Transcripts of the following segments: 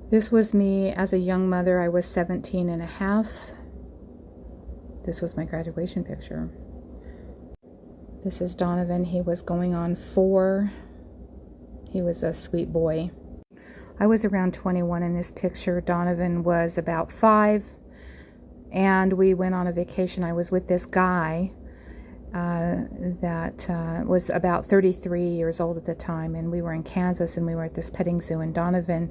This was me as a young mother. I was 17 and a half. This was my graduation picture. This is Donovan. He was going on 4. He was a sweet boy. I was around 21 in this picture. Donovan was about 5. And we went on a vacation. I was with this guy that was about 33 years old at the time. And we were in Kansas, and we were at this petting zoo. And Donovan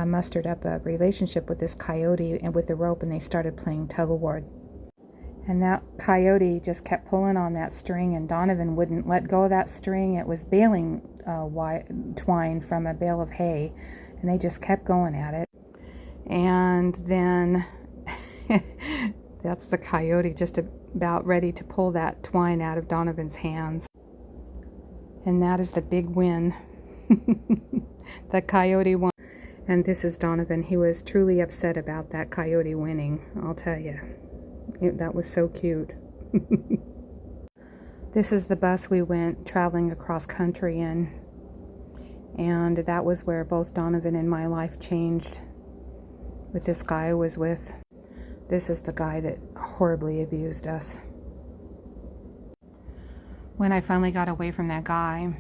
mustered up a relationship with this coyote and with the rope, and they started playing tug-of-war. And that coyote just kept pulling on that string, and Donovan wouldn't let go of that string. It was baling twine from a bale of hay, and they just kept going at it. And then that's the coyote just about ready to pull that twine out of Donovan's hands. And that is the big win. The coyote won. And this is Donovan. He was truly upset about that coyote winning, I'll tell you. That was so cute. This is the bus we went traveling across country in. And that was where both Donovan and my life changed with this guy I was with. This is the guy that horribly abused us. When I finally got away from that guy,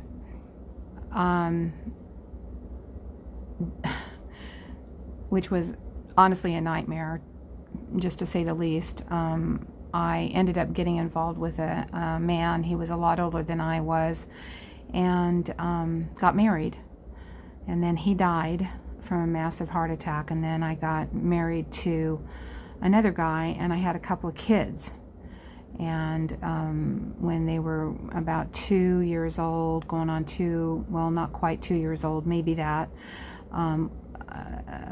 which was honestly a nightmare, just to say the least. I ended up getting involved with a man. He was a lot older than I was, and got married. And then he died from a massive heart attack. And then I got married to another guy, and I had a couple of kids. And when they were about 2 years old, going on 2, well, not quite 2 years old, maybe that,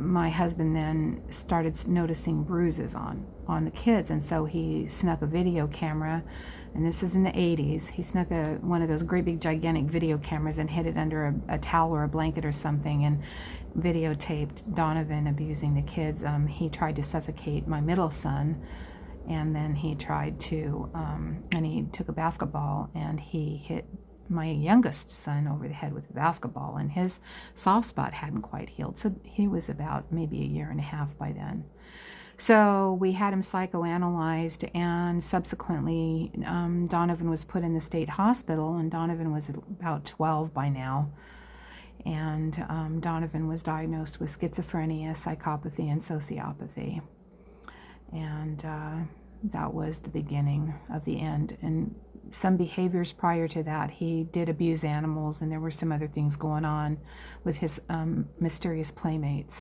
my husband then started noticing bruises on the kids, and so he snuck a video camera, and this is in the 80s. He snuck one of those great big gigantic video cameras and hid it under a towel or a blanket or something, and videotaped Donovan abusing the kids. He tried to suffocate my middle son, and then he tried to, and he took a basketball and he hit my youngest son over the head with a basketball, and his soft spot hadn't quite healed. So he was about maybe a year and a half by then. So we had him psychoanalyzed, and subsequently Donovan was put in the state hospital, and Donovan was about 12 by now. And Donovan was diagnosed with schizophrenia, psychopathy, and sociopathy. And that was the beginning of the end. And some behaviors prior to that, he did abuse animals, and there were some other things going on with his mysterious playmates.